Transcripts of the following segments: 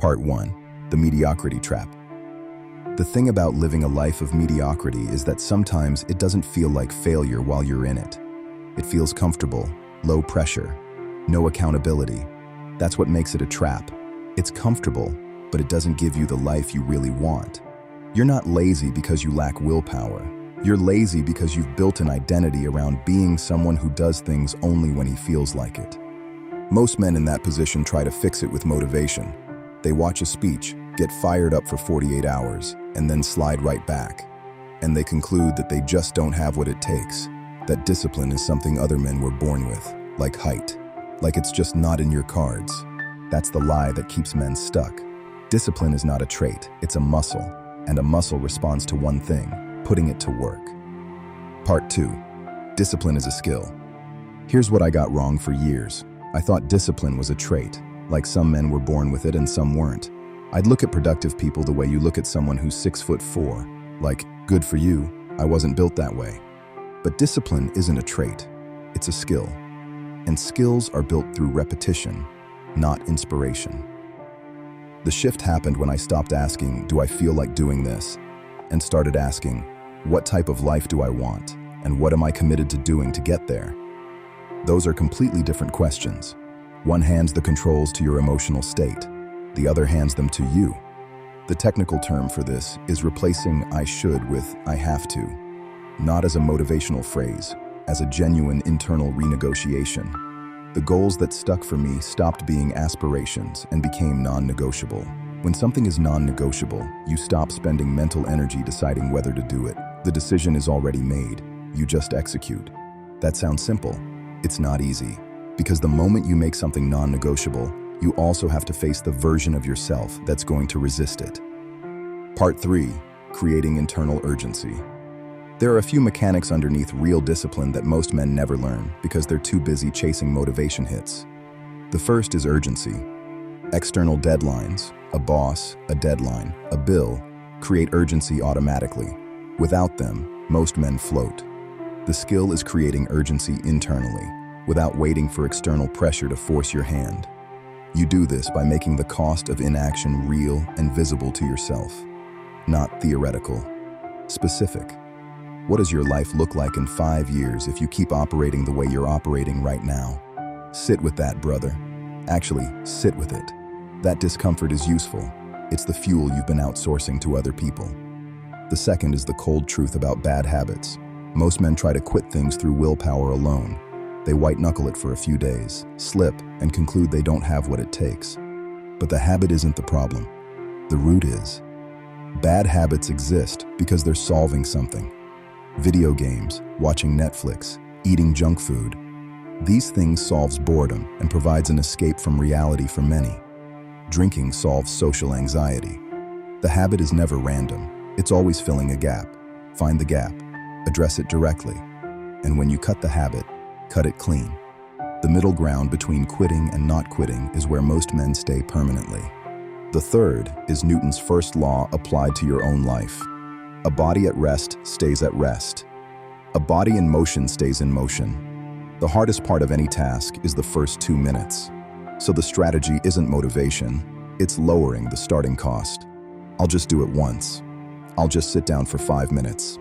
Part 1. The Mediocrity Trap. The thing about living a life of mediocrity is that sometimes it doesn't feel like failure while you're in it. It feels comfortable, low pressure, no accountability. That's what makes it a trap. It's comfortable, but it doesn't give you the life you really want. You're not lazy because you lack willpower. You're lazy because you've built an identity around being someone who does things only when he feels like it. Most men in that position try to fix it with motivation. They watch a speech, get fired up for 48 hours, and then slide right back. And they conclude that they just don't have what it takes, that discipline is something other men were born with, like height, like it's just not in your cards. That's the lie that keeps men stuck. Discipline is not a trait, it's a muscle, and a muscle responds to one thing: putting it to work. Part 2. Discipline is a skill. Here's what I got wrong for years. I thought discipline was a trait, like some men were born with it and some weren't. I'd look at productive people the way you look at someone who's 6'4", like, good for you, I wasn't built that way. But discipline isn't a trait, it's a skill. And skills are built through repetition, not inspiration. The shift happened when I stopped asking, do I feel like doing this? And started asking, what type of life do I want? And what am I committed to doing to get there? Those are completely different questions. One hands the controls to your emotional state. The other hands them to you. The technical term for this is replacing I should with I have to, not as a motivational phrase, as a genuine internal renegotiation. The goals that stuck for me stopped being aspirations and became non-negotiable. When something is non-negotiable, you stop spending mental energy deciding whether to do it. The decision is already made, you just execute. That sounds simple. It's not easy, because the moment you make something non-negotiable, you also have to face the version of yourself that's going to resist it. Part 3. Creating internal urgency. There are a few mechanics underneath real discipline that most men never learn because they're too busy chasing motivation hits. The first is urgency. External deadlines, a boss, a deadline, a bill, create urgency automatically. Without them, most men float. The skill is creating urgency internally, without waiting for external pressure to force your hand. You do this by making the cost of inaction real and visible to yourself. Not theoretical. Specific. What does your life look like in 5 years if you keep operating the way you're operating right now? Sit with that, brother. Actually, sit with it. That discomfort is useful. It's the fuel you've been outsourcing to other people. The second is the cold truth about bad habits. Most men try to quit things through willpower alone. They white-knuckle it for a few days, slip, and conclude they don't have what it takes. But the habit isn't the problem. The root is. Bad habits exist because they're solving something. Video games, watching Netflix, eating junk food. These things solves boredom and provides an escape from reality for many. Drinking solves social anxiety. The habit is never random. It's always filling a gap. Find the gap, address it directly, and when you cut the habit, cut it clean. The middle ground between quitting and not quitting is where most men stay permanently. The third is Newton's first law applied to your own life. A body at rest stays at rest. A body in motion stays in motion. The hardest part of any task is the first 2 minutes. So the strategy isn't motivation, it's lowering the starting cost. I'll just do it once. I'll just sit down for 5 minutes.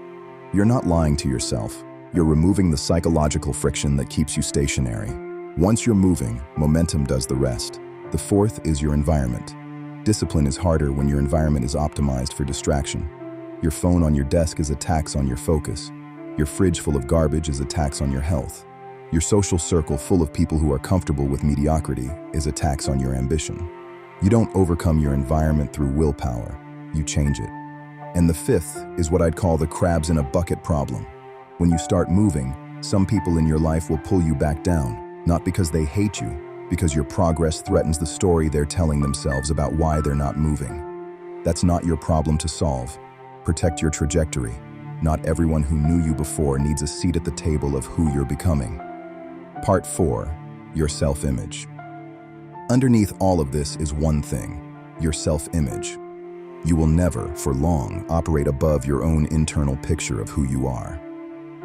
You're not lying to yourself. You're removing the psychological friction that keeps you stationary. Once you're moving, momentum does the rest. The fourth is your environment. Discipline is harder when your environment is optimized for distraction. Your phone on your desk is a tax on your focus. Your fridge full of garbage is a tax on your health. Your social circle full of people who are comfortable with mediocrity is a tax on your ambition. You don't overcome your environment through willpower, you change it. And the fifth is what I'd call the crabs in a bucket problem. When you start moving, some people in your life will pull you back down, not because they hate you, because your progress threatens the story they're telling themselves about why they're not moving. That's not your problem to solve. Protect your trajectory. Not everyone who knew you before needs a seat at the table of who you're becoming. Part 4. Your self-image. Underneath all of this is one thing: your self-image. You will never, for long, operate above your own internal picture of who you are.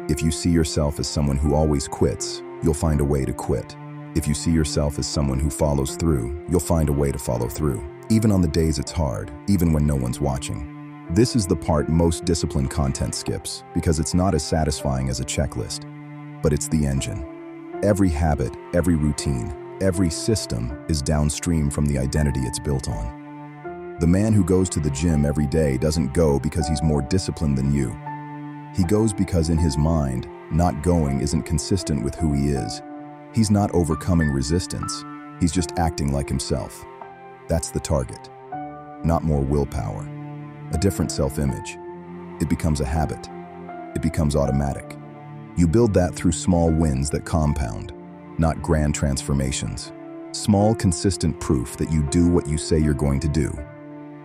If you see yourself as someone who always quits, you'll find a way to quit. If you see yourself as someone who follows through, you'll find a way to follow through. even on the days it's hard, even when no one's watching. This is the part most disciplined content skips because it's not as satisfying as a checklist, but it's the engine. Every habit, every routine, every system is downstream from the identity it's built on. The man who goes to the gym every day doesn't go because he's more disciplined than you. He goes because in his mind, not going isn't consistent with who he is. He's not overcoming resistance. He's just acting like himself. That's the target. Not more willpower. A different self-image. It becomes a habit. It becomes automatic. You build that through small wins that compound, not grand transformations. Small, consistent proof that you do what you say you're going to do.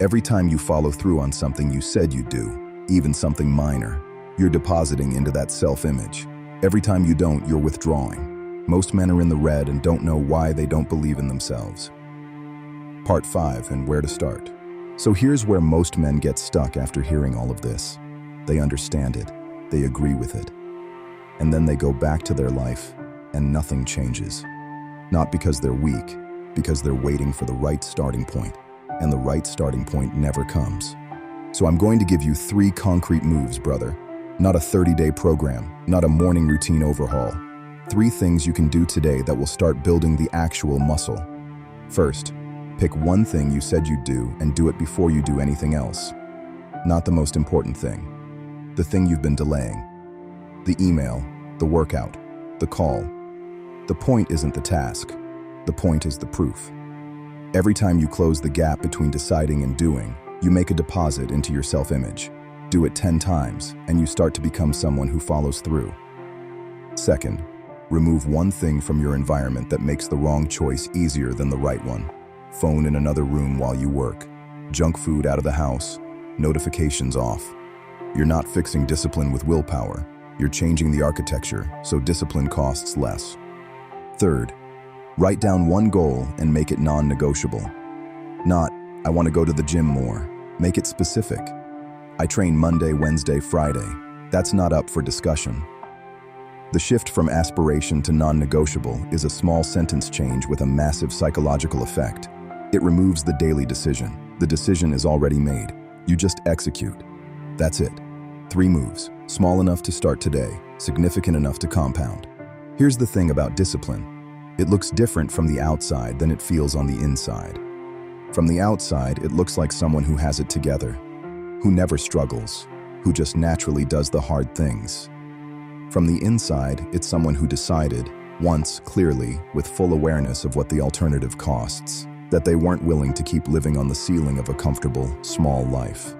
Every time you follow through on something you said you'd do, even something minor, you're depositing into that self-image. Every time you don't, you're withdrawing. Most men are in the red and don't know why they don't believe in themselves. Part 5, and where to start. So here's where most men get stuck after hearing all of this. They understand it. They agree with it. And then they go back to their life, and nothing changes. Not because they're weak, because they're waiting for the right starting point, and the right starting point never comes. So I'm going to give you 3 concrete moves, brother. Not a 30-day program, not a morning routine overhaul. 3 things you can do today that will start building the actual muscle. First, pick one thing you said you'd do and do it before you do anything else. Not the most important thing. The thing you've been delaying. The email, the workout, the call. The point isn't the task. The point is the proof. Every time you close the gap between deciding and doing, you make a deposit into your self-image. Do it 10 times, and you start to become someone who follows through. Second, remove one thing from your environment that makes the wrong choice easier than the right one. Phone in another room while you work. Junk food out of the house. Notifications off. You're not fixing discipline with willpower. You're changing the architecture, so discipline costs less. Third, write down one goal and make it non-negotiable. Not, I want to go to the gym more. Make it specific. I train Monday, Wednesday, Friday. That's not up for discussion. The shift from aspiration to non-negotiable is a small sentence change with a massive psychological effect. It removes the daily decision. The decision is already made. You just execute. That's it. 3 moves, small enough to start today, significant enough to compound. Here's the thing about discipline. It looks different from the outside than it feels on the inside. From the outside, it looks like someone who has it together, who never struggles, who just naturally does the hard things. From the inside, it's someone who decided, once clearly, with full awareness of what the alternative costs, that they weren't willing to keep living on the ceiling of a comfortable, small life.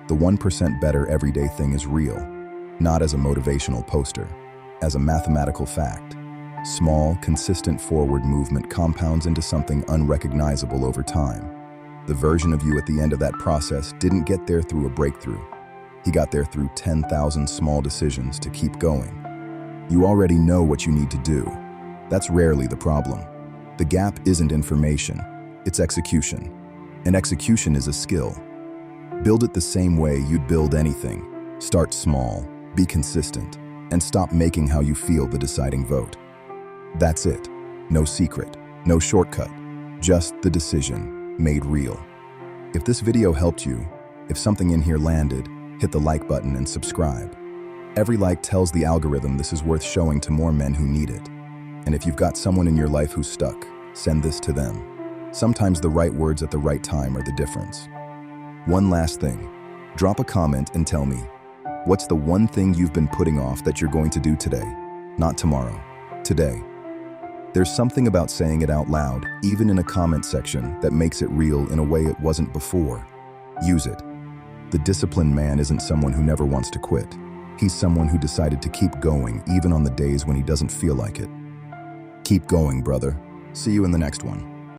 The 1% better everyday thing is real, not as a motivational poster, as a mathematical fact. Small, consistent forward movement compounds into something unrecognizable over time. The version of you at the end of that process didn't get there through a breakthrough. He got there through 10,000 small decisions to keep going. You already know what you need to do. That's rarely the problem. The gap isn't information, it's execution. And execution is a skill. Build it the same way you'd build anything. Start small, be consistent, and stop making how you feel the deciding vote. That's it. No secret, no shortcut, just the decision made real. If this video helped you, if something in here landed, hit the like button and subscribe. Every like tells the algorithm this is worth showing to more men who need it. And if you've got someone in your life who's stuck, send this to them. Sometimes the right words at the right time are the difference. One last thing, drop a comment and tell me, what's the one thing you've been putting off that you're going to do today? Not tomorrow, today. There's something about saying it out loud, even in a comment section, that makes it real in a way it wasn't before. Use it. The disciplined man isn't someone who never wants to quit. He's someone who decided to keep going even on the days when he doesn't feel like it. Keep going, brother. See you in the next one.